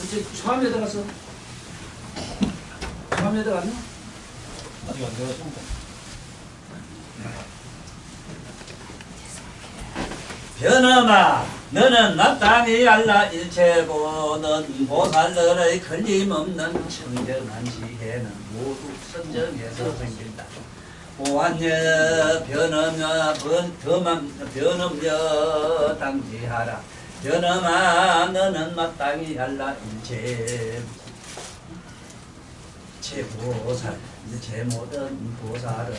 이제 처음에 들어갔어. 처음에 들어갔나? 아직 안 되었습니다. 변함아 너는 마땅히 알라 일체고 넌 보살들의 걸림없는 청정한 지혜는 모두 선정에서 생긴다. 보안여 변함여 변함여 당지하라. 변함아 너는 마땅히 알라 일체 제보살 제 모든 보살은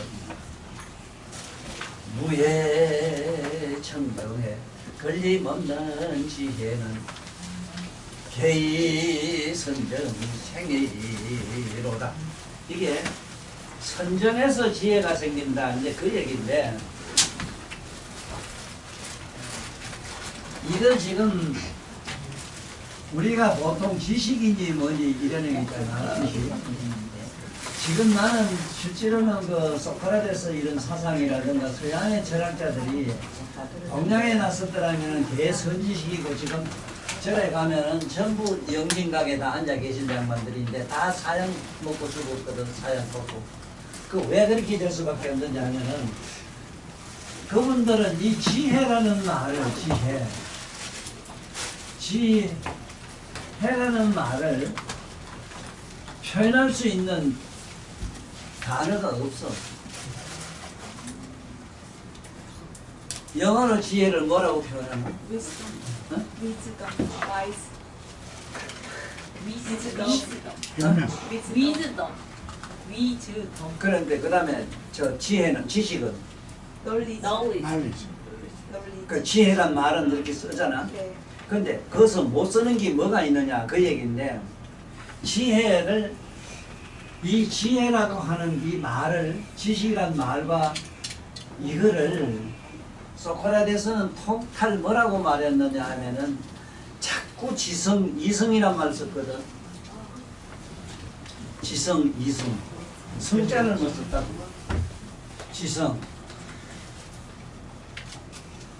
무예 청정해 걸림없는 지혜는 개의 선정 생이로다. 이게 선정해서 지혜가 생긴다 이제 그 얘기인데, 이걸 지금 우리가 보통 지식이니 뭐니 이런 얘기 있잖아. 지식. 지금 나는 실제로는 그 소크라테스 이런 사상이라든가 서양의 철학자들이 동양에 났었더라면 대선지식이고, 지금 절에 가면은 전부 영진각에 다 앉아 계신 양반들인데 다 사양 먹고 죽었거든. 사양 먹고. 그 왜 그렇게 될 수밖에 없는지 하면은 그분들은 이 지혜라는 말을 지혜라는 말을 표현할 수 있는 단어가 없어. 영어로 지혜를 뭐라고 표현하나? Wisdom. 어? Wisdom. Wise. 그러면 Wisdom. Wisdom. 그런데 그 다음에 저 지혜는 지식은 Knowledge. knowledge. 그 지혜란 말은 이렇게 쓰잖아. 네. 근데 거기서 못 쓰는 게 뭐가 있느냐 그 얘기인데, 지혜를 이 지혜라고 하는 이 말을 지식이란 말과 이거를 소크라테스는 통탈 뭐라고 말했느냐 하면은 자꾸 지성 이성이란 말 썼거든. 지성 이성 성자를 못 썼다고. 지성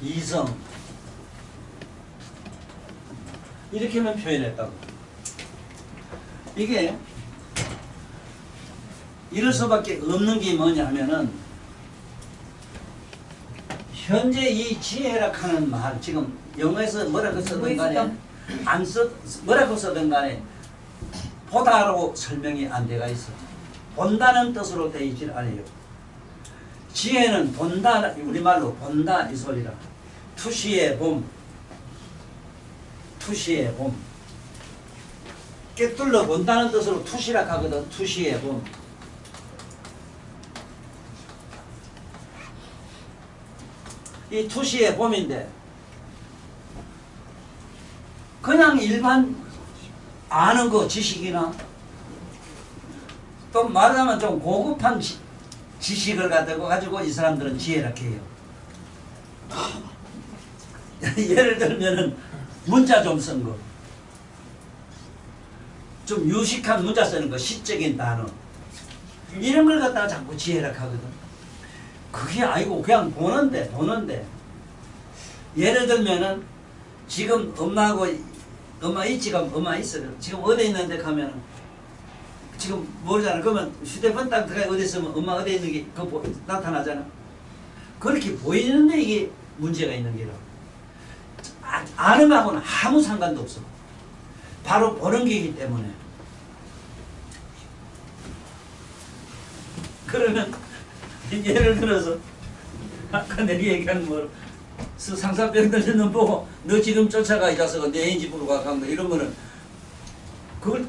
이성 이렇게만 표현했다고. 이게 이럴 수밖에 없는 게 뭐냐 하면은, 현재 이 지혜라 하는 말, 지금 영어에서 뭐라고 쓰든 간에 뭐라고 쓰든 간에 보다로 설명이 안 돼가 있어. 본다는 뜻으로 되어 있질 않아요. 지혜는 본다, 우리말로 본다 이 소리라. 투시의 봄, 투시의 봄. 꿰뚫러 본다는 뜻으로 투시라 하거든. 투시의 봄. 이 투시의 봄인데, 그냥 일반 아는 거 지식이나 또 말하자면 좀 고급한 지식을 가지고 이 사람들은 지혜라 해요. 예를 들면은 문자 좀 쓴 거, 좀 유식한 문자 쓰는 거, 시적인 단어 이런 걸 갖다가 자꾸 지혜라 하거든. 그게 아니고 그냥 보는데 예를 들면은 지금 엄마하고 엄마 있지가 엄마 있어. 지금 어디 있는데 가면은 지금 모르잖아. 그러면 휴대폰 딱 들어가 어디 있으면 엄마 어디 있는 게 그거 나타나잖아. 그렇게 보이는데 이게 문제가 있는 게라. 아는 거하고는 아무 상관도 없어. 바로 보는 게이기 때문에. 그러면 예를 들어서 아까 내가 얘기한 뭐 상사병들 는 보고 너 지금 쫓아가 이 자식아 내 애인 집으로 가 뭐 이런 거는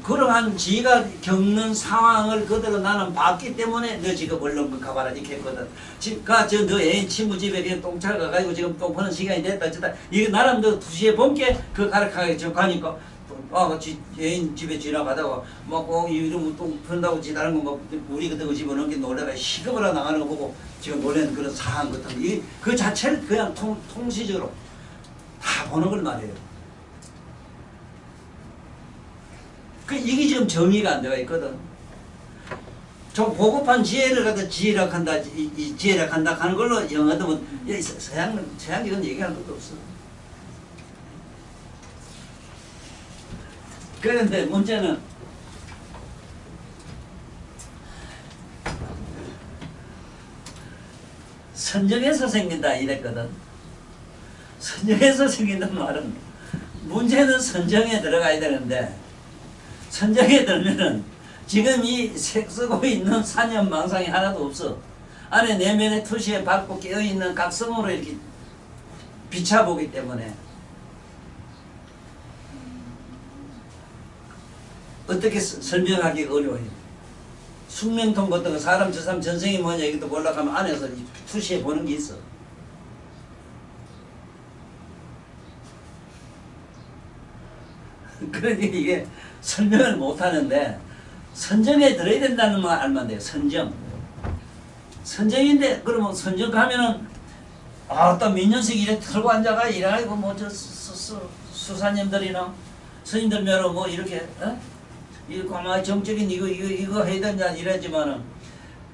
그러한 지가 겪는 상황을 그대로 나는 봤기 때문에 너 지금 얼른 가봐라 이렇게 했거든. 지금 너 애인 친구 집에 똥차를 가가지고 지금 똥 푸는 시간이 됐다 어쩌다 이거 나름 너 2시에 본게 그 가르쳐가지고 가니까 애인 집에 지나가다가 막 이러면 똥 푼다고 지다른 거 막 우리 그때 집어넣은 게 놀래가 시급을 하나 나가는 거 보고 지금 놀라는 그런 사항 같은 거 그 자체를 그냥 통시적으로 다 보는 걸 말해요. 이게 지금 정의가 안 되어 있거든. 좀 고급한 지혜를 갖다 지혜라 한다, 이 지혜라 한다 하는 걸로 영어도 뭐 서양 이건 얘기하는 것도 없어. 그런데 문제는 선정에서 생긴다 이랬거든. 선정에서 생긴다는 말은 문제는 선정에 들어가야 되는데 선정에 들면은 지금 이 쓰고 있는 산연망상이 하나도 없어. 안에 내면의 투시에 밝고 깨어있는 각성으로 이렇게 비춰보기 때문에 어떻게 설명하기 어려워요. 숙명통 같은 거 사람 저 사람 전생이 뭐냐 이것도 몰라 하면 안에서 투시해 보는 게 있어. 그러니 이게 설명을 못하는데 선정에 들어야 된다는 말 알면 돼요. 선정. 선정인데 그러면 선정 가면은 또 민년식 이래 털고 앉아가 이래가지고 뭐 저 수사님들이나 스님들 묘로 뭐 이렇게 이거 아마 정적인 이거 해야 된다 이러지만은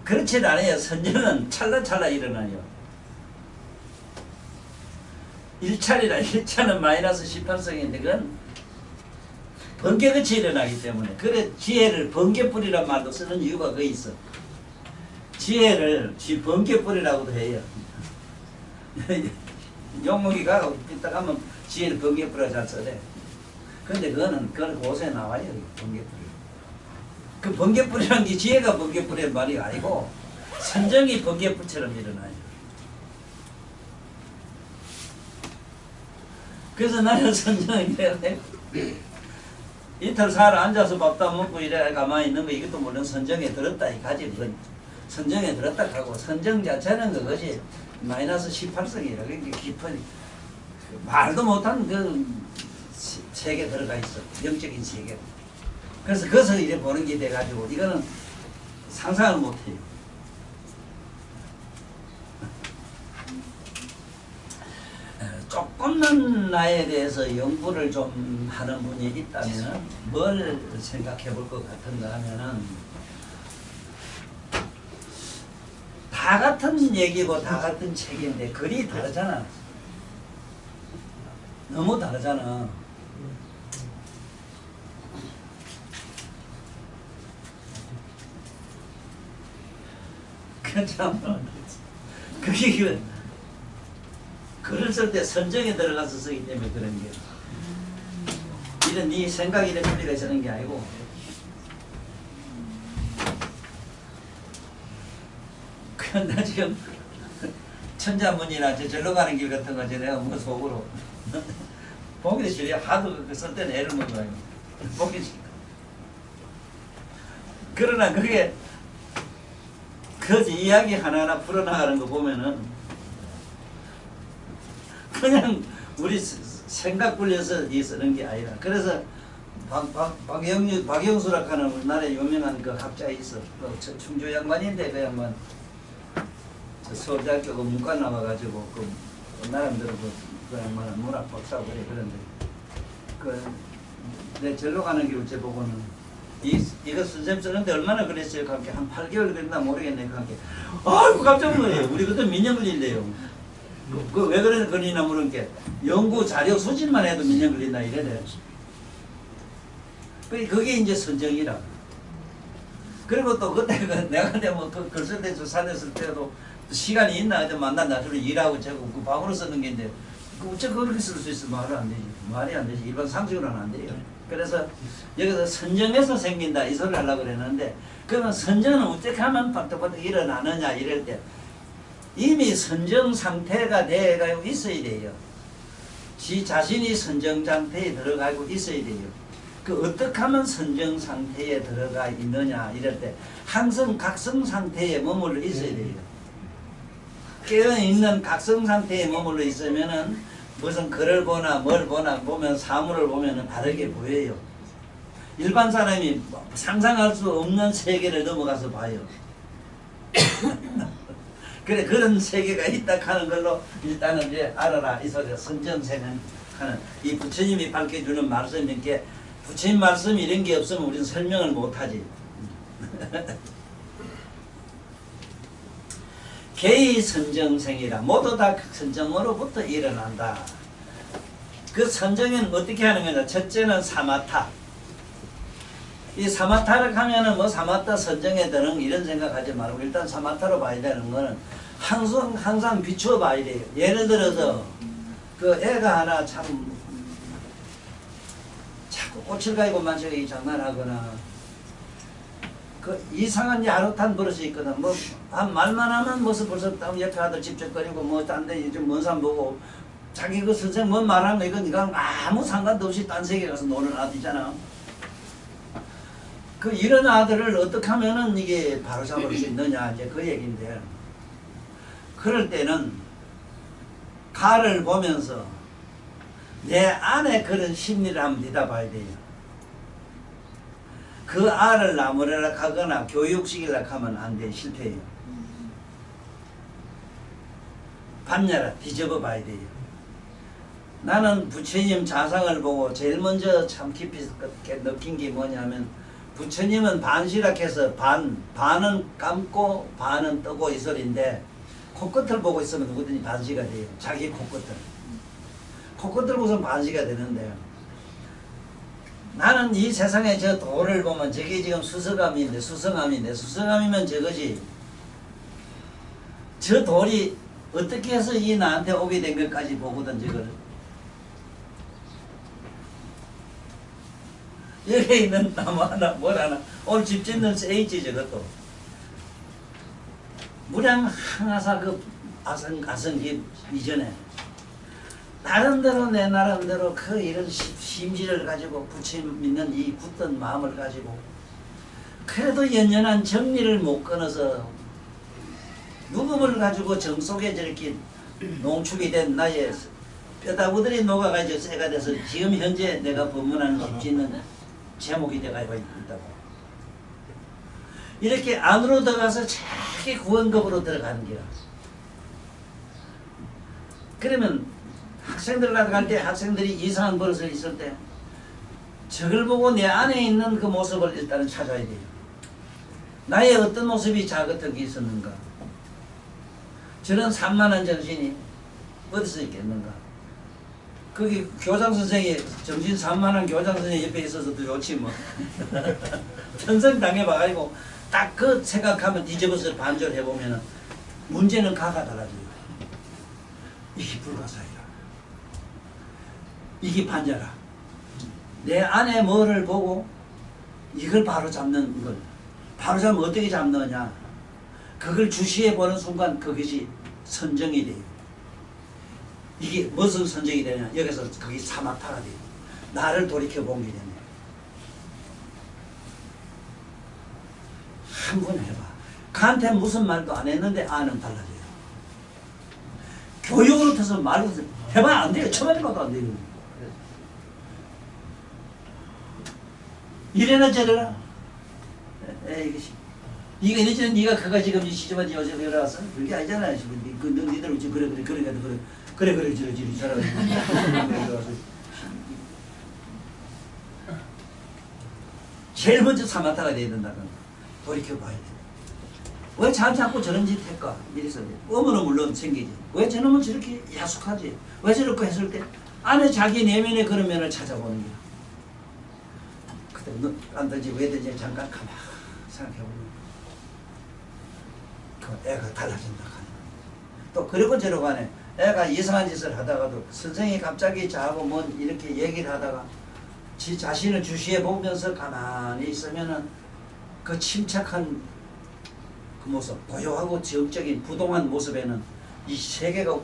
그렇지 않아요. 선정은 찰나찰나 일어나요. 1차리라 1차는 마이너스 18성인데 그건 번개같이 일어나기 때문에 그래 지혜를 번개불이란 말도 쓰는 이유가 거기 있어. 지혜를 번개불이라고도 해요. 용목이가 이따 가면 지혜를 번개불이라 잘 써래. 근데 그건 곳에 나와요. 번개불이. 그 번개불이라는 게 지혜가 번개불의 말이 아니고 선정이 번개불처럼 일어나요. 그래서 나는 선정을 해야 돼. 이틀 살아 앉아서 밥도 안 먹고 이래 가만히 있는 거 이것도 물론 선정에 들었다 이가지 그건 선정에 들었다 하고 선정 자체는 그것이 마이너스 18성이라 그게 깊은 말도 못한 그 세계 들어가 있어. 영적인 세계. 그래서 그것을 이제 보는 게 돼가지고 이거는 상상을 못해요. 조금은 나에 대해서 연구를 좀 하는 분이 있다면 뭘 생각해 볼 것 같은가 하면은 다 같은 얘기고 다 같은 책인데 글이 다르잖아. 너무 다르잖아. 그게 글을 쓸 때 선정에 들어가서 쓰기 때문에 그런 게 이런 네 생각이 이런 소리가 있는 게 아니고 그냥 나 지금 천자문이나 절로 가는 길 같은 거 내가 뭐 속으로 보기 싫어요. 하도 쓸 때는 애를 먹어요. 보기 싫어. 그러나 그게 그 이야기 하나하나 풀어나가는 거 보면은 그냥 우리 생각 굴려서 이 쓰는 게 아니라 그래서 박영수라고 하는 우리나라에 유명한 그 학자 있어. 그 충주 양반인데 그 양반 서울대학교 그 문과 나와가지고 그 나름대로 그 양반은 문학 박사고 그래. 그런데 내 절로 가는 길 어째 보고는 이거 선생님 쓰는데 얼마나 그랬어요? 그렇게 한 8개월 그랬나 모르겠네. 그렇게 아이고 깜짝 놀래요. 우리 그때 몇 년 걸린대요. 그 왜 그래 걸리나 모르는 게 연구 자료 소진만 해도 몇 년 걸린다 이래요. 그게 이제 선정이라. 그리고 또 그때 내가 그때 뭐글 쓸 때 산에 쓸 때도 시간이 있나 그때 만난다 주로 일하고 저거 그 방으로 쓰는 게 이제 어째 그렇게 쓸 수 있어? 말이 안 되지. 말이 안 되지. 일반 상식으로는 안 돼요. 그래서 여기서 선정에서 생긴다 이 소리를 하려고 그랬는데 그러면 선정은 어떻게 하면 바짝바짝 일어나느냐 이럴 때 이미 선정 상태가 되어 있어야 돼요. 지 자신이 선정 상태에 들어가고 있어야 돼요. 그 어떻게 하면 선정 상태에 들어가 있느냐 이럴 때 항상 각성 상태에 머물러 있어야 돼요. 깨어있는 각성 상태에 머물러 있으면은 무슨 글을 보나 뭘 보나 보면 사물을 보면 다르게 보여요. 일반 사람이 상상할 수 없는 세계를 넘어가서 봐요. 그래 그런 세계가 있다 하는 걸로 일단은 이제 알아라 이 소리가 선정생은 하는 이 부처님이 밝혀주는 말씀인 게 부처님 말씀 이런 게 없으면 우리는 설명을 못하지. 개의 선정생이라 모두 다 선정으로부터 일어난다. 그 선정은 어떻게 하는 거냐? 첫째는 사마타. 이 사마타를 하면은 뭐 사마타 선정에 드는 이런 생각하지 말고 일단 사마타로 봐야 되는 거는 항상 비추어 봐야 돼요. 예를 들어서 그 애가 하나 참 자꾸 꽃을 가지고 만져기 장난하거나 그 이상한 야릇한 버릇이 있거든. 뭐 한 말만 하면 벌써 옆에 아들 집적거리고 뭐 딴 데 좀 먼 산 보고 자기 그 선생 뭔 말하는 거 이건 아무 상관도 없이 딴 세계 가서 노는 아들이잖아. 그 이런 아들을 어떻게 하면은 이게 바로 잡을 수 있느냐 이제 그 얘기인데 그럴 때는 가를 보면서 내 안에 그런 심리를 한번 내다봐야 돼요. 그 알을 나무래라 하거나 교육시키려 하면 안 돼. 실패해요. 반야라 뒤집어 봐야 돼요. 나는 부처님 자상을 보고 제일 먼저 참 깊이 느낀 게 뭐냐면 부처님은 반시락해서 반은 감고 반은 뜨고 이 소리인데 코끝을 보고 있으면 누구든지 반시가 돼요. 자기 코끝을 보면 반시가 되는데 나는 이 세상에 저 돌을 보면 저게 지금 수성암이면 저거지. 저 돌이 어떻게 해서 이 나한테 오게 된 것까지 보거든 저거를. 여기 있는 나무 하나 뭘 하나 오늘 집 짓는 세이지 저것도 무량 항아사 그 아성기 이전에 나름대로 내 나름대로 그 이런 심지를 가지고 부처님 믿는 이 굳던 마음을 가지고 그래도 연연한 정리를 못 끊어서 누금을 가지고 정 속에 저렇게 농축이 된 나의 뼈다구들이 녹아가지고 쇠가 돼서 지금 현재 내가 법문하는 집 짓는 제목이 돼가지고 있다고. 이렇게 안으로 들어가서 자기 구원급으로 들어가는 거야. 그러면 학생들 갈 때 학생들이 이상한 버릇을 있을 때 저걸 보고 내 안에 있는 그 모습을 일단은 찾아야 돼요. 나의 어떤 모습이 자그하게 있었는가? 저런 산만한 정신이 어디서 있겠는가? 거기 교장 선생이 정신 산만한 교장 선생 옆에 있어서도 좋지 뭐. 편성 당해봐가지고 딱 그 생각하면 뒤집어서 반절해보면 문제는 가가 달라져요. 이게 불가사의라. 이게 반자라. 내 안에 뭐를 보고 이걸 바로 잡는 걸. 바로 잡으면 어떻게 잡느냐. 그걸 주시해 보는 순간 그것이 선정이 돼요. 이게 무슨 선정이 되냐. 여기서 그게 사마타가 돼요. 나를 돌이켜 본 게 되네. 한번 해봐. 그한테 무슨 말도 안 했는데 아는 달라져요. 교육으로 터서 말로 해봐 안 돼요. 처음 해봐도 안 돼요. 이래나 저래나. 이것이. 이거 이제는 네가 그가 지금 이 시집한 지 요새 여기 와서 그게 아니잖아. 지금 그 너희들 그래 저리 살아가지고 제일 먼저 사마타가 돼야 된다는 거. 돌이켜봐야 돼. 왜 자꾸 저런 짓 할까? 이래서 어머는 물론 생기지. 왜 저놈은 저렇게 야속하지? 왜 저렇게 했을 때 안에 자기 내면의 그런 면을 찾아보는 거야. 그때 안 되지 왜 되지 잠깐 가만 생각해보면 그 애가 달라진다 하는 또 그리고 저러고 하네. 애가 이상한 짓을 하다가도 선생이 갑자기 저하고 뭐 이렇게 얘기를 하다가 지 자신을 주시해 보면서 가만히 있으면은 그 침착한 그 모습, 고요하고 지역적인 부동한 모습에는 이 세계가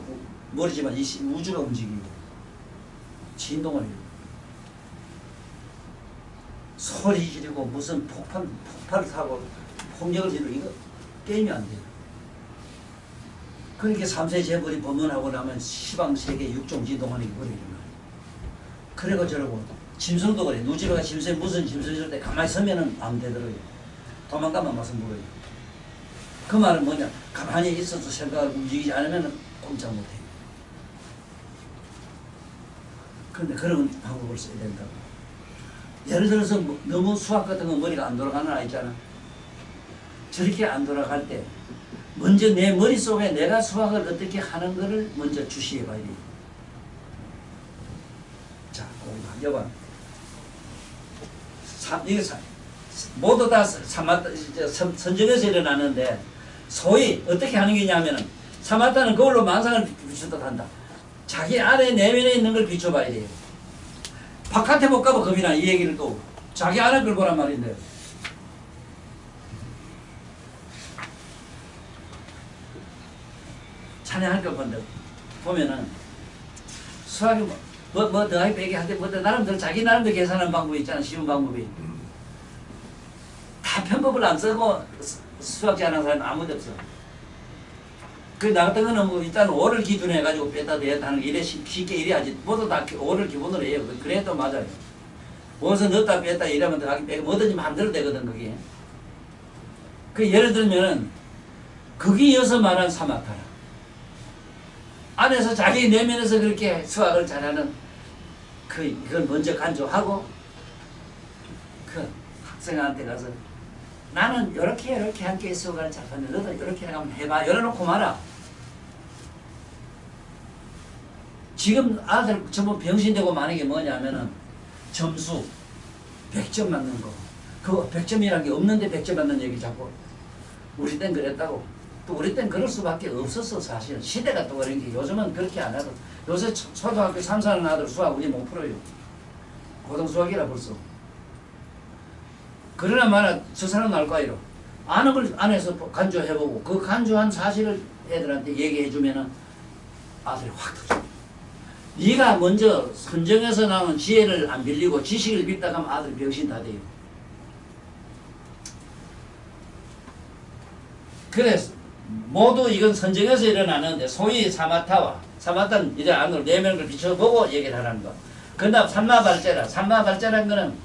머리지만 이 우주가 움직이고 진동을 해요. 소리 지르고 무슨 폭발을 타고 폭력을 지르고 이거 게임이 안 돼요. 그러니까 3세 재벌이 법문하고 나면 시방세계 육종 진동하는 게 버리는 거예요. 그리고 저러고 짐승도 그래. 누지가 짐승 무슨 짐승 있을 때 가만히 서면은 안 되더라고요. 도망가면 와서 물어요. 그 말은 뭐냐? 가만히 있어서 생각을 움직이지 않으면 꼼짝 못해요. 그런데 그런 방법을 써야 된다고. 예를 들어서 너무 수학 같은 거 머리가 안 돌아가는 아이 있잖아. 저렇게 안 돌아갈 때 먼저 내 머릿속에 내가 수학을 어떻게 하는 거를 먼저 주시해 봐야 돼요. 자, 여봐. 이게 모두 다 선정에서 일어나는데 소위 어떻게 하는 게냐면은 사마타는 그걸로 망상을 비추듯 한다. 자기 안에 내면에 있는 걸 비춰봐야 돼요. 바깥에 못 가면 겁이 나. 이 얘기를 또 자기 안에 걸 보란 말인데 찬양할 걸 본데 보면은 수학이 뭐 더하기 빼기 할 때 뭐 나름대로 자기 나름대로 계산하는 방법이 있잖아. 쉬운 방법이 다 편법을 안 쓰고 수학자 하는 사람은 아무도 없어. 그 나 같은 거는 뭐 일단 5를 기준으로 해가지고 뺐다 냈다 하는 게 이래 쉽게 이래야지. 모두 다 5를 기본으로 해요. 그래야 또 맞아요. 어디서 넣었다 뺐다 이러면 더하기 빼기 뭐든지 마음대로 되거든 그게. 그 예를 들면은 그게 이어서 말한 사마타라. 안에서 자기 내면에서 그렇게 수학을 잘하는 이걸 먼저 간주하고 그 학생한테 가서 나는 이렇게 함께 수학을 잘하는데 너도 이렇게 한번 해봐. 열어놓고 말아. 지금 아들 전부 병신되고 많은 게 뭐냐면은 점수 100점 맞는 거. 그 100점이라는 게 없는데 100점 맞는 얘기 자꾸. 우리 땐 그랬다고. 또 우리 땐 그럴 수밖에 없었어 사실은. 시대가 또 그런 게 요즘은 그렇게 안 하거든. 요새 초등학교 3, 4년 아들 수학 우리 못 풀어요. 고등 수학이라 벌써. 그러나 마나 저 사람 나올 거예요. 아는 걸 안에서 간주해보고 그 간주한 사실을 애들한테 얘기해주면은 아들이 확 터져. 네가 먼저 선정해서 나온 지혜를 안 빌리고 지식을 빌다가 하면 아들이 병신 다 돼요. 그래서 모두 이건 선정에서 일어나는데 소위 사마타는 이제 안으로 내면을 비춰보고 얘기를 하라는 거. 그 다음 삼마발제라는 거는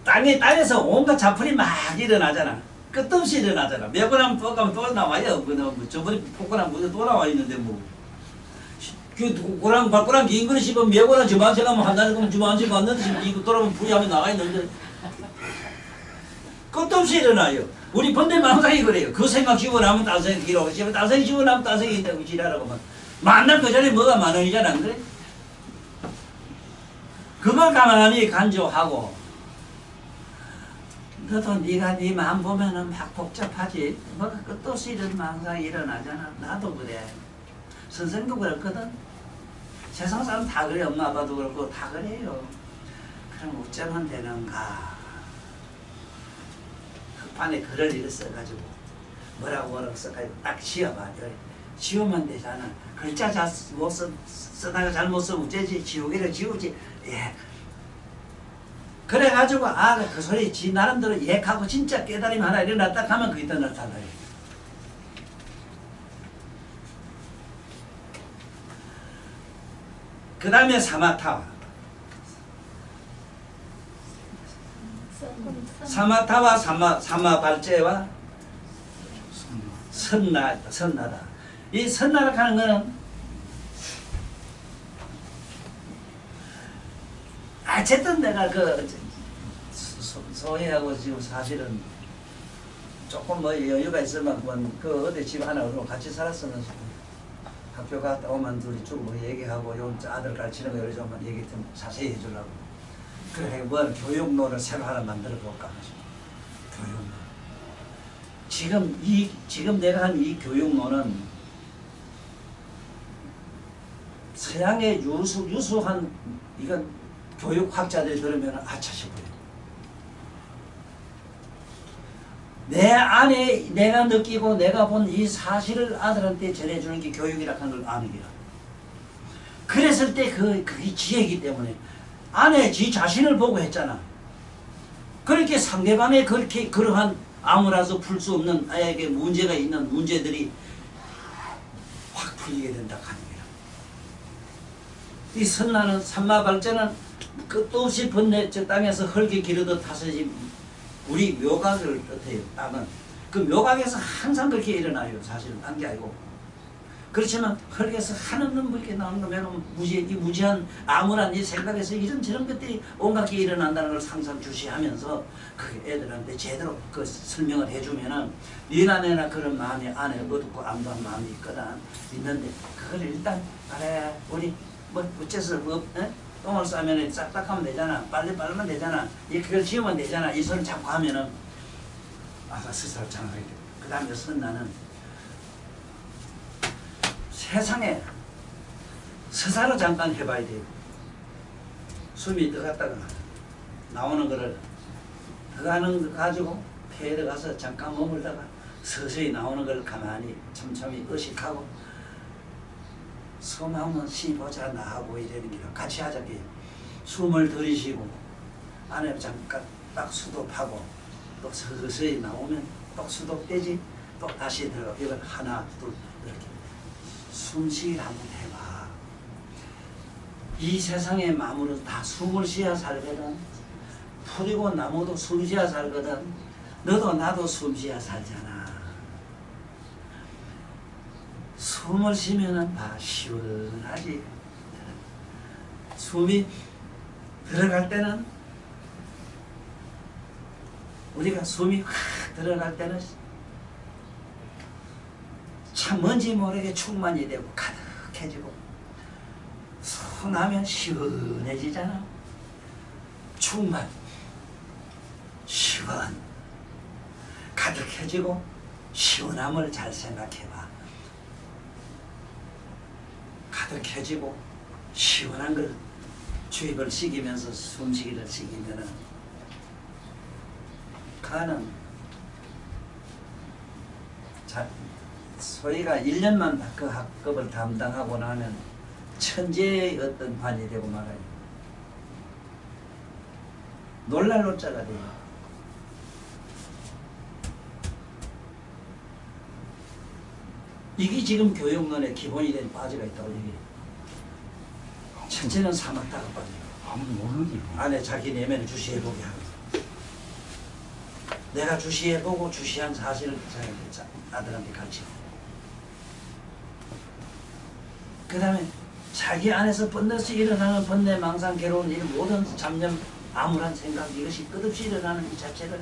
땅에서 온갖 작품이 막 일어나잖아. 끝없이 일어나잖아. 몇 번 하면 또 가면 또 나와요. 저번에 폭군하면 무슨 또 나와 있는데 뭐. 고랑 발고랑 긴 거는 씹으면 매고랑 저만세 가면 한다는 거면 저만세 갔는데 이거 돌아보면 부위하면 나가 있는데 끝없이 일어나요. 우리 번대 망상이 그래요. 그 생각 집어나면 딴 생각 기록하고 딴 생각 집어나면 딴 생각이 있다고 지랄하고 막 만날 그 자리에 뭐가 만 원이잖아. 안 그래? 그걸 가만히 간주하고 너도 네가 네 마음 보면은 막 복잡하지. 뭐가 끝없이 이런 망상이 일어나잖아. 나도 그래. 선생도 그렇거든. 세상 사람 다 그래. 엄마 아빠도 그렇고 다 그래요. 그럼 어쩌면 되는가. 흑판에 글을 이렇게 써가지고 뭐라고 써가지고 딱 지어봐. 지우면 되잖아. 글자 쓰다가 잘못 쓰면 어쩌지. 지우기를 지우지. 예. 그래가지고 그 소리 지 나름대로 예하고 진짜 깨달음이 하나 일어났다 하면 그게 더 나타나요. 그 다음에 사마타와 사마발제와 선나다. 이 선나라 하는 거는 어쨌든 내가 소희하고 지금 사실은 조금 뭐 여유가 있으면 그 어디 집 하나 같이 살았으면 학교 갔다 오면 둘이 쭉 뭐 얘기하고 요 아들 가르치는 거 여러 좀 얘기 좀 자세히 해주려고. 그래 뭐 교육론을 새로 하나 만들어 볼까 하죠. 교육론. 지금 내가 한 이 교육론은 서양의 유수한 이건 교육학자들이 들으면 아차 싶어요. 내 안에 내가 느끼고 내가 본 이 사실을 아들한테 전해주는 게 교육이라 하는 걸 아는 거야. 그랬을 때 그게 지혜이기 때문에 안에 지 자신을 보고 했잖아. 그렇게 상대방의 그렇게 그러한 아무라도 풀 수 없는 아에게 문제가 있는 문제들이 확 풀리게 된다 하는 거야. 이 선나는 삼마발제는 끝없이 번뇌 저 땅에서 흙이 기르듯 다섯이 우리 묘각을 뜻해요. 땅은 그 묘각에서 항상 그렇게 일어나요. 사실은 딴 게 아니고. 그렇지만 흙에서 한없는 물게 나오는 거면 이 무지한 암울한 이 생각에서 이런저런 것들이 온갖 게 일어난다는 걸 항상 주시하면서 그 애들한테 제대로 그 설명을 해주면은 니나 내나 그런 마음이 안에 어둡고 암담한 마음이 있거든. 있는데 그걸 일단 그래 우리 뭐 어째서 뭐 똥을 싸면 싹싹하면 되잖아. 빨리 빨면 되잖아. 그걸 지우면 되잖아. 이 손을 잡고 하면은 아까 스스로 장하게 돼. 그 다음에 선나는 세상에 스사로 잠깐 해봐야 돼요. 숨이 들어갔다가 나오는 거를 들어가는 거 가지고 폐에 들어가서 잠깐 머물다가 서서히 나오는 걸 가만히 촘촘히 의식하고 숨한번 쉬보자 나하고 이러는 게 같이 하자게. 숨을 들이쉬고 안에 잠깐 딱 수도하고 또 서서히 나오면 또 수도되지 또 다시 들어가. 이걸 하나 둘 이렇게 숨쉬기를 한번 해봐. 이 세상의 마물은 다 숨을 쉬어야 살거든. 풀이고 나무도 숨 쉬어야 살거든. 너도 나도 숨 쉬어야 살잖아. 숨을 쉬면은 다 시원하지. 숨이 들어갈 때는 우리가 숨이 확 들어갈 때는 참 뭔지 모르게 충만이 되고 가득해지고 후 나면 시원해지잖아. 충만, 시원, 가득해지고 시원함을 잘 생각해봐. 가득해지고 시원한 걸 주입을 시키면서 숨쉬기를 시키면은 가는 소위가 1년만 그 학급을 담당하고 나면 천재의 어떤 반이 되고 말아요. 놀랄 노자가 돼요. 이게 지금 교육론의 기본이 된 빠지가 있다고 얘기해요. 천체는 사막다가 빠져요. 아무도 모르는데. 안에 자기 내면을 주시해보게 하고 내가 주시해보고 주시한 사실을 아들한테 가르치고 그 다음에 자기 안에서 번듯이 일어나는 번뇌, 망상, 괴로운 이 모든 잡념, 암울한 생각 이것이 끝없이 일어나는 이 자체를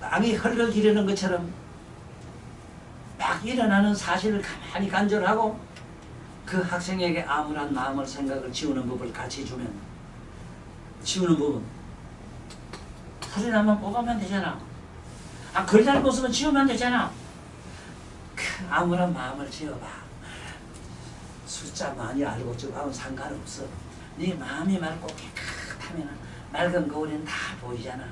땅이 헐거기르는 것처럼 막 일어나는 사실을 가만히 간절하고 그 학생에게 암울한 마음을 생각을 지우는 법을 가르쳐주면 지우는 법은 풀이 나면 뽑으면 되잖아. 글 잘 쓰면 지우면 되잖아. 그 암울한 마음을 지어봐. 숫자 많이 알고 저하고는 상관없어. 네 마음이 맑고 깨끗하면 맑은 거울엔 다 보이잖아.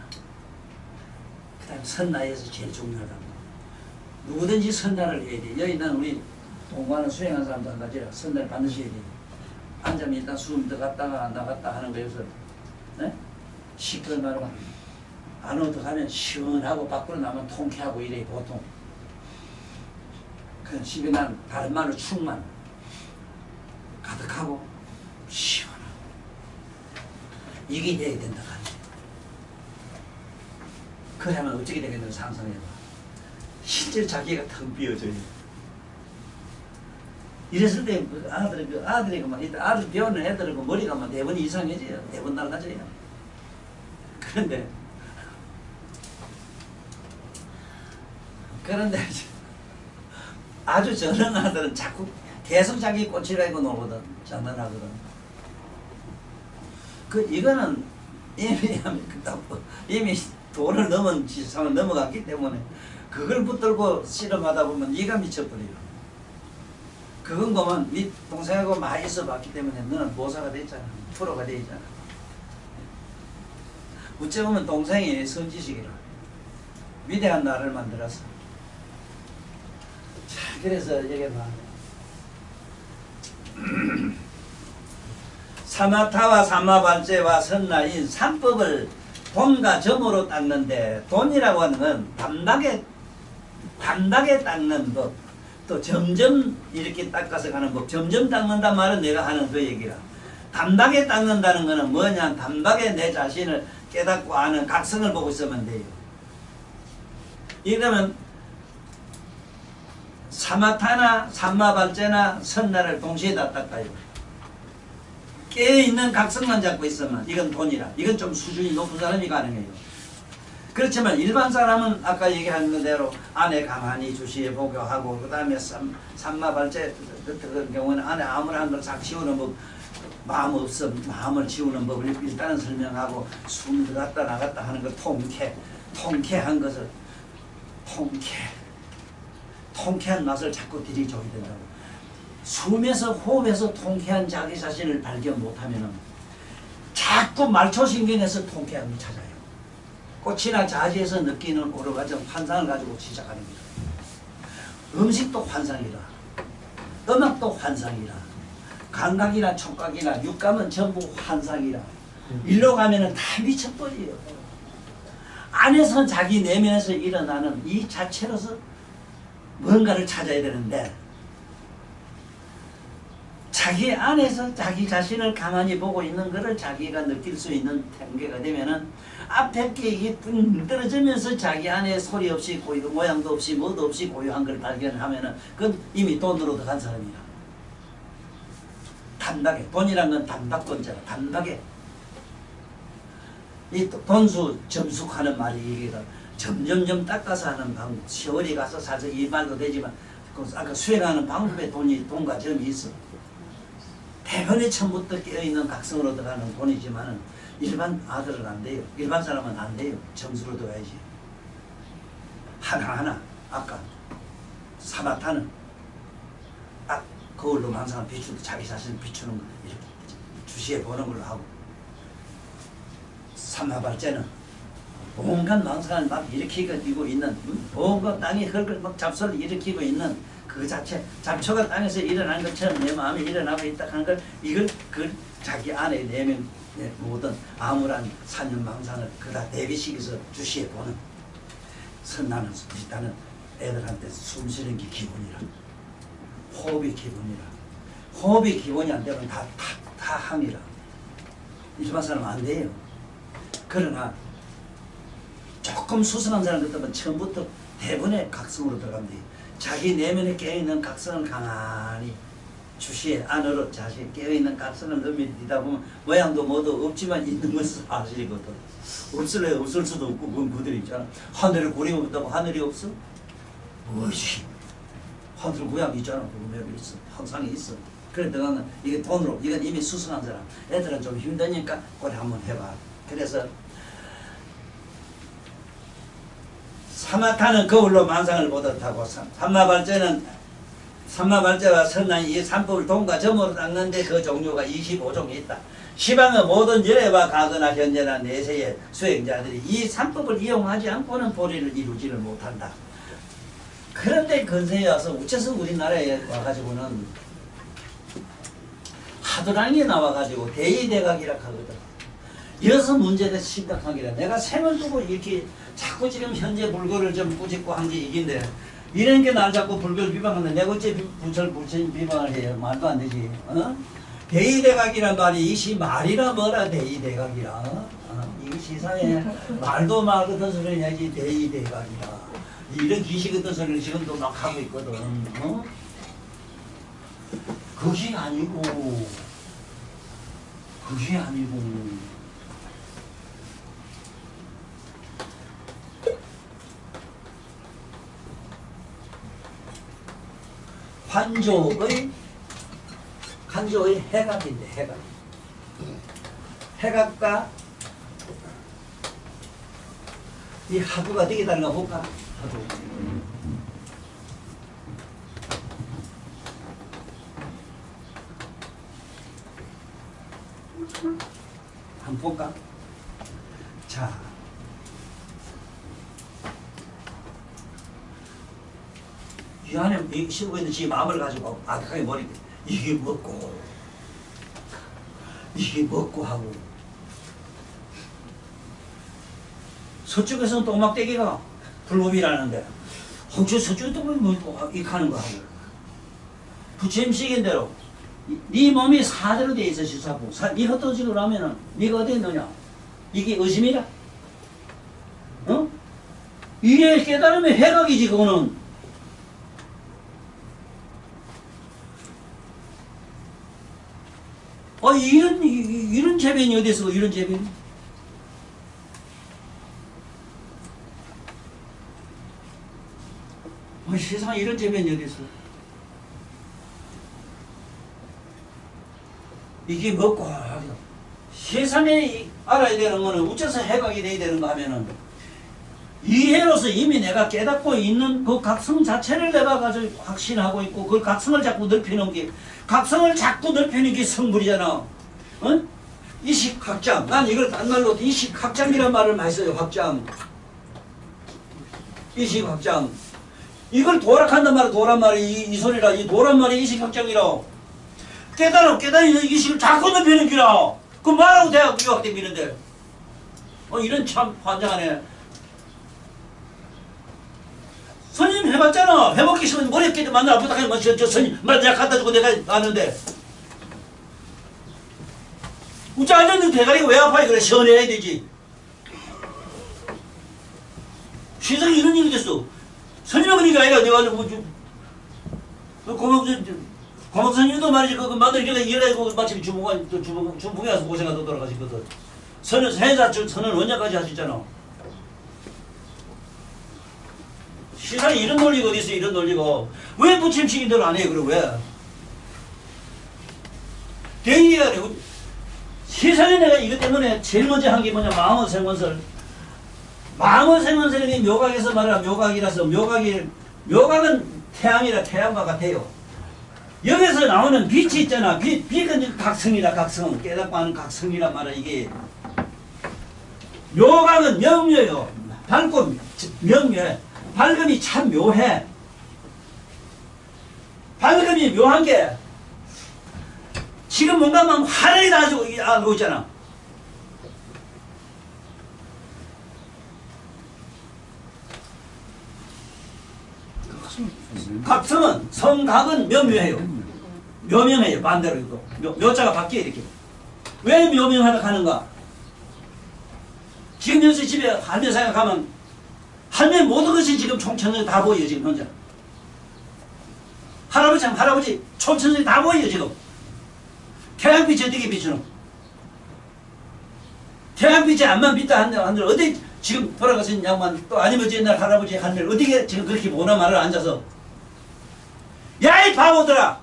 그 다음에 선나에서 제일 중요하다고. 누구든지 선나를 해야 돼. 여기 난 우리 동거하는 수행하는 사람도 한 가지라 선나를 반드시 해야 돼. 앉으면 일단 숨 들어갔다가 나갔다 하는 거여서 네? 시끄러운 말로 안으로 들어가면 시원하고 밖으로 나면 통쾌하고 이래 보통. 그 집에 난 다른 말로 충만 가득하고 시원하고 이게 돼야 된다 하네. 그러면 어떻게 되겠는지 상상해봐. 실제 자기가 텅 비어져요. 이랬을 때 그 아들이 그만 아들 배우는 애들은 그 머리가 막 대번 이상해져요. 대번 날아가져요. 그런데 아주 저런 아들은 자꾸 계속 자기 꽃이라고 놀거든. 장난하거든. 이거는 이미 도를 넘은 지상을 넘어갔기 때문에 그걸 붙들고 실험하다 보면 네가 미쳐버려요. 그건 거면 네 동생하고 많이 있어봤기 때문에 너는 보사가 됐잖아. 프로가 되잖아. 어째 보면 동생이 선지식이라 위대한 나를 만들었어. 자, 그래서 얘기해봐. 사마타와 사마발제와 선나인 삼법을 돈과 점으로 닦는데 돈이라고 하는 건 담닥에 닦는 법, 또 점점 이렇게 닦아서 가는 법. 점점 닦는단 말은 내가 하는 그 얘기라. 담닥에 닦는다는 거는 뭐냐, 담닥에 내 자신을 깨닫고 아는 각성을 보고 있으면 돼요. 이러면 사마타나 삼마발제나 선나를 동시에 다 닦아요. 깨어있는 각성만 잡고 있으면 이건 돈이라. 이건 좀 수준이 높은 사람이 가능해요. 그렇지만 일반 사람은 아까 얘기한 대로 안에 가만히 주시해보고 하고 그 다음에 삼마발제 같은 경우는 안에 암울한 걸 싹 지우는 법, 마음 없음 마음을 지우는 법을 일단은 설명하고 숨 들어갔다 나갔다 하는 걸 통쾌한 것을 통쾌한 맛을 자꾸 들이줘야 된다고. 숨에서 호흡에서 통쾌한 자기 자신을 발견 못하면은 자꾸 말초신경에서 통쾌함을 찾아요. 꽃이나 자지에서 느끼는 오르가즘 환상을 가지고 시작하는 거죠. 음식도 환상이라, 음악도 환상이라, 감각이나 촉각이나 육감은 전부 환상이라. 일로 가면은 다 미쳐버려요. 안에서 자기 내면에서 일어나는 이 자체로서 뭔가를 찾아야 되는데, 자기 안에서 자기 자신을 가만히 보고 있는 것을 자기가 느낄 수 있는 단계가 되면은 앞에 게 이게 뚱 떨어지면서 자기 안에 소리 없이 고유 모양도 없이 뭐도 없이 고유한 걸 발견하면은 그건 이미 돈으로 들어간 사람이야. 단박에. 돈이란 건 단박권자라. 단박에. 이 돈수 점숙하는 말이 이게 점점점 닦아서 하는 방법. 세월이 가서 사실 이 말도 되지만 그 아까 수행하는 방법에 돈과 점이 있어. 대변에 처음부터 깨어있는 각성으로 들어가는 돈이지만은 일반 아들은 안 돼요. 일반 사람은 안 돼요. 점수로 들어가야지. 하나하나 아까 사마타는 딱 거울로 망상을 비추고 자기 자신을 비추는 거 이렇게 주시해 보는 걸로 하고, 삼마발제는 온갖 망상을 막 일으키고 있는 온갖 땅이 흙을 막 잡소를 일으키고 있는 그 자체 잡초가 땅에서 일어나는 것처럼 내 마음이 일어나고 있다 하는 걸 이걸 그 자기 안에 내면 모든 암울한 산연망상을 그다 대비시켜서 주시해 보는 선나는 일단은 애들한테 숨 쉬는 게 기본이라. 호흡이 기본이라. 호흡이 기본이 안 되면 다 항이라. 일반 사람은 안 돼요. 그러나 조금 수상한 사람 같으면 처음부터 대부분의 각성으로 들어갑니다. 자기 내면에 깨어있는 각성을 가만히 주시에 안으로 자신 깨어있는 각성을 넘기다 보면 모양도 뭐도 없지만 있는 것은 사실이거든. 없을래 없을 수도 없고 그건 그들이 있잖아. 하늘에 구리 없다고 하늘이 없어? 무엇이? 하늘 고향이 있잖아. 그거 있어. 항상 있어. 그래 너는 이게 돈으로 이건 이미 수승한 사람. 애들은 좀 힘드니까 그래 한번 해봐. 그래서 사마타는 거울로 만상을 보듯하고 삼마발제와 선난이 이 삼법을 돈과 점으로 닦는데 그 종류가 25종이 있다. 시방의 모든 열애와 가거나 현재나 내세의 수행자들이 이 삼법을 이용하지 않고는 보리를 이루지를 못한다. 그런데 근세에 와서 어째서 우리나라에 와가지고는 하도랑이 나와가지고 대의대각이라 하거든. 이어서 문제가 심각하기라. 내가 생을 두고 이렇게 자꾸 지금 현재 불교를 좀 꾸짖고 한 게 이긴데 이런 게 날 자꾸 불교를 비방하는데 내가 어째 부처님 비방을 해요. 말도 안 되지. 어? 대의대각이란 말이 이시 말이라 뭐라 대의대각이라. 이 세상에 말도 말 같은 소리 해야지 대의대각이라. 이런 기시 같은 소리를 지금도 막 하고 있거든. 어? 그것이 아니고 간조의 해각인데 해각과 이 하두가 어떻게 다른가 볼까? 하두. 한번 볼까? 자, 이 안에 쉬고 있는 지 마음을 가지고 아득하게 머리 이게 먹고 하고 서쪽에서는 또막대기가 불법이라는데 혹시 서쪽에 또 먹고 익하는 거 하고 부처님식인 대로 네 몸이 사대로 돼 있어 시사부. 네 헛도지를 하면은 네가 어디 있느냐? 이게 의심이라. 어? 이게 깨달으면 해각이지 그거는. 이런 재변이 어디 있어? 이런 재변이? 세상에 이런 재변이 어디 있어? 이게 먹고 세상에 알아야 되는 거는 어째서 해각이 돼야 되는 거 하면은 이해로서 이미 내가 깨닫고 있는 그 각성 자체를 내가 가지고 확신하고 있고 그 각성을 자꾸 넓히는 게 각성을 자꾸 넓히는 게 성불이잖아. 어? 이식 확장. 난 이걸 딴 말로 이식 확장이란 말을 많이 써요. 확장. 이식 확장. 이걸 도락한단 말이야. 도란 말이 이 소리라. 이 도란 말이 이식 확장이라. 깨달은 이식을 자꾸 넓히는 기라. 그 말하고 대학 유학 다니는데. 이런 참 환장하네. 선생님 해봤잖아. 해먹기 싫으면 머리 깨도 만나 부탁하면 저 선생님 말 내가 갖다 주고 내가 아는데. 우짜 앉았는데 대가리가 왜 아파요? 그래 시원해야 되지. 세상에 이런 일이 됐어. 선생님은 그러니까 아이가 내가 고모 선생님도 말이지 그 마늘기가 일해고 마침 주봉에 와서 고생하다 돌아가셨거든. 선은 언제까지 하셨잖아. 세상에 이런 논리가 어디 있어. 이런 논리가. 왜 부침식인들 안 해? 그래 왜? 대의가 세상에 내가 이것 때문에 제일 먼저 한 게 뭐냐. 마음의 생원설. 마음의 생원설이 묘각에서 말하면 묘각이라서 묘각은 태양이라 태양과 같아요. 여기서 나오는 빛이 있잖아. 빛은 각성이다. 각성. 깨닫고 하는 각성이란 말이야. 이게 묘각은 명료요. 밝고 명료해. 밝음이 참 묘해. 밝음이 묘한 게 지금 뭔가 막 하늘이 나가지고 알고 있잖아. 각성은 성각은 묘묘해요. 묘명해요. 반대로 이거 묘자가 바뀌어 이렇게. 왜 묘명하다 하는가? 지금 여기서 집에 할매 생각하면 할매 모든 것이 지금 총천선이 다 보여요. 지금 혼자. 할아버지 총천선이 다 보여요. 지금. 태양빛이 어떻게 비추노? 태양빛이 안만 빛다 한들 어디 지금 돌아가신 양반 또 아니면 옛날 할아버지 할매 어떻게 지금 그렇게 보나 말을 앉아서 야 이 바보들아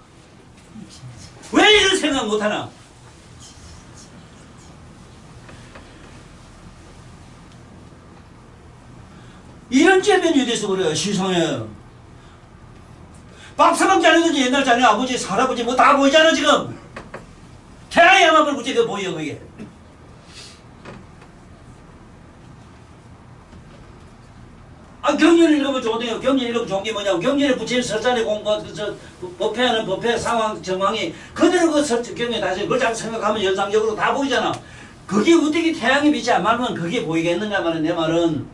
왜 이런 생각 못하나? 이런 재변이 돼서 그래요. 시성에 밥사먹지 않으든지 옛날 자네 아버지 할아버지 뭐 다 보이잖아. 지금 태양이 야만을 무지개 보여. 그게 경륜을 읽으면 좋대요. 경륜 읽으면 좋은 게 뭐냐면 경륜에 붙인 설자리 공부 법회하는 법회 상황 정황이 그대로 그 경륜에 다시 그걸 잘 생각하면 연상적으로 다 보이잖아. 그게 어떻게 태양이 빛이 안 말면 그게 보이겠는가 말은 내 말은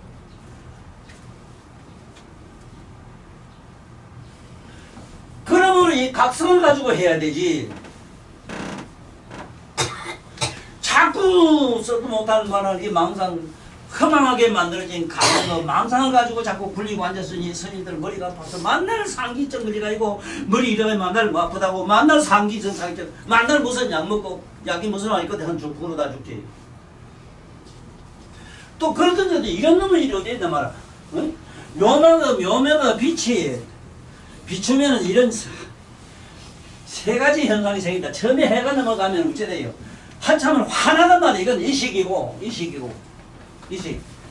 그러므로 이 각성을 가지고 해야 되지. 자꾸 써도 못하는 말을 이 망상 허망하게 만들어진 가는 망상을 가지고 자꾸 굴리고 앉았으니 스님들 머리가 아파서 만날 상기증 걸려가지고 머리 이러면 만날 뭐 아프다고 만날 상기증 만날 무슨 약 먹고 약이 무슨 말 있거든 한 죽고 다 죽지. 또 그러던데 이런 놈의 일이 어디 있나 말아. 응? 묘명의 빛이 비추면은 이런 세 가지 현상이 생긴다. 처음에 해가 넘어가면 어째 돼요? 한참을 화나단 말이야. 이건 이식이고.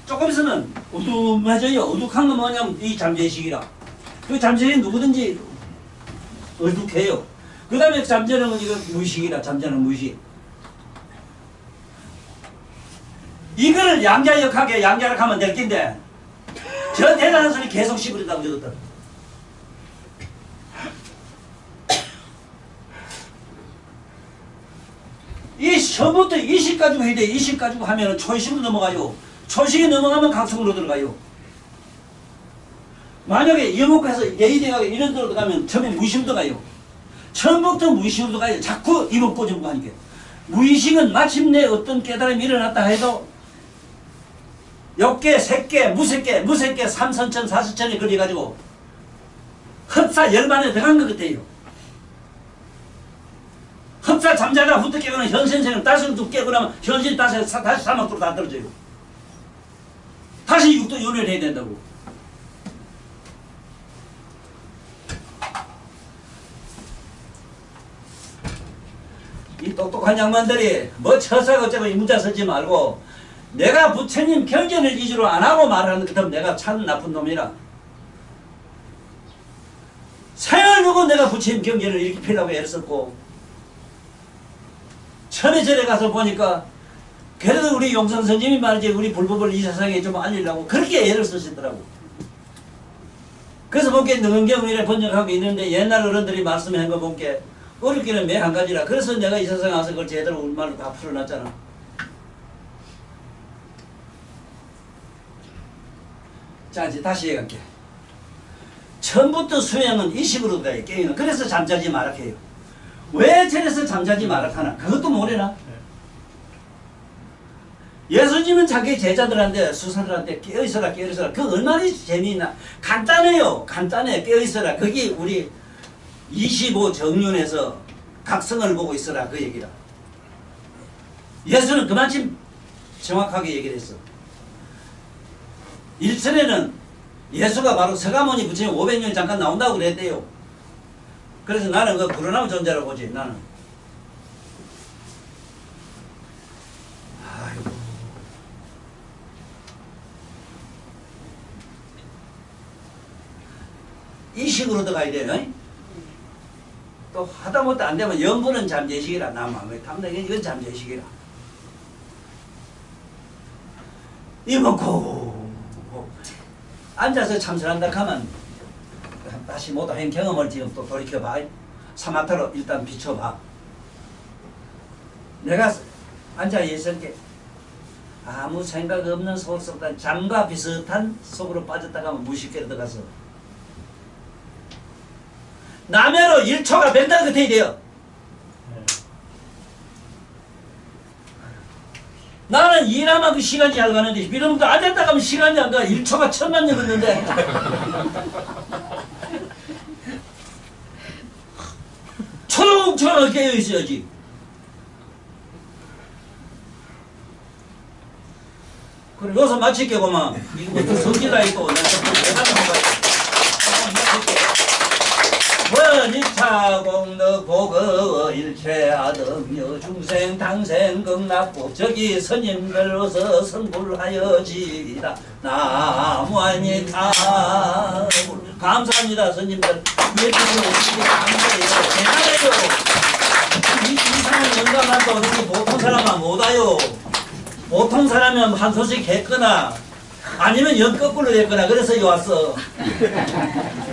조금 있으면 어두워져요. 어둑한 건 뭐냐면 이 잠재의식이라. 그 잠재의식은 누구든지 어둑해요. 그 다음에 잠재는 건 이거 무의식이라. 잠재는 무의식. 이거를 양자역학에 양자를 하면 될 낀데 저 대단한 소리 계속 씹으려다고 저것들. 이 처음부터 이식 가지고 해야 돼. 이식 가지고 하면 초식으로 넘어가요. 초식이 넘어가면 각성으로 들어가요. 만약에 이목해서 예의대학에 이런 데로 들어가면 처음에 무의식으로 들어가요. 처음부터 무의식으로 들어가요. 자꾸 이목 꼬집고 하니까. 무의식은 마침내 어떤 깨달음이 일어났다 해도 역계, 색계, 무색계, 삼선천, 사선천에 걸려가지고 흡사 열반에 들어간 것 같아요. 흡사 잠자다 후딱 깨거나 현생생을 다시 또 깨고 나면 현실 다시 사막도로 다 떨어져요. 다시 육도 연애를 해야 된다고. 이 똑똑한 양반들이 뭐 처사가 어쩌고 이 문자 쓰지 말고 내가 부처님 경전을 위주로 안 하고 말하는 것 같으면 내가 참 나쁜 놈이라. 생을 두고 내가 부처님 경전을 이렇게 피라고 애를 썼고 처음에 절에 가서 보니까 그래도 우리 용선 스님이 말이지 우리 불법을 이 세상에 좀 알리려고 그렇게 애를 쓰시더라고. 그래서 본게 능경이래 번역하고 있는데 옛날 어른들이 말씀한 거 본게 어렵기는 매 한 가지라. 그래서 내가 이 세상에 와서 그걸 제대로 우리말로 다 풀어놨잖아. 자 이제 다시 얘기할게. 처음부터 수행은 의식으로 가요. 깨어는. 그래서 잠자지 마라 해요. 왜 저래서 잠자지 마라 하나? 그것도 모르나? 예수님은 자기 제자들한테 수사들한테 깨어있어라 깨어있어라. 그 얼마나 재미있나. 간단해요. 간단해. 깨어있어라. 거기 우리 25정륜에서 각성을 보고 있어라 그 얘기라. 예수는 그만큼 정확하게 얘기를 했어. 일설에는 예수가 바로 서가모니 부처님 500년 잠깐 나온다고 그랬대요. 그래서 나는 그 불어나무 존재라고 보지. 나는 아이고. 이 식으로 들어가야 돼요. 또 하다못해 안 되면 연분은 잠재식이라. 나 마음에 탐나. 이건 잠재식이라. 이먹고 앉아서 참선한다 하면 다시 못한 경험을 지금 또 돌이켜봐. 사마타로 일단 비춰봐. 내가 앉아 있을 때 아무 생각 없는 속 속단 잠과 비슷한 속으로 빠졌다가 하면 무식계로 들어가서 남해로 1초가 벤다는 것이 돼요. 나는 일하면 그 시간이 잘 가는데 이러면 앉았다 가면 시간이 안 가. 1초가 1000만 년 걸리는데 초롱초롱 깨어 있어야지. 그래 여기서 마칠게 보면 이거 뭐 성질나 있고 내가 대단한 거야. 원이차 공덕 보거 일체하등여 중생 당생 극락법 저기 스님들로서 성불하여지이다. 나무아니타. 감사합니다 스님들. 예수님 오시기 감사해요. 대단해요. 이 세상에 영감한다고 우리 보통 사람은 못 와요. 보통 사람은 한 소식 했거나 아니면 연 거꾸로 됐거나 그래서 왔어.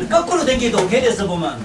거꾸로 된 게 더 오게 돼서 보면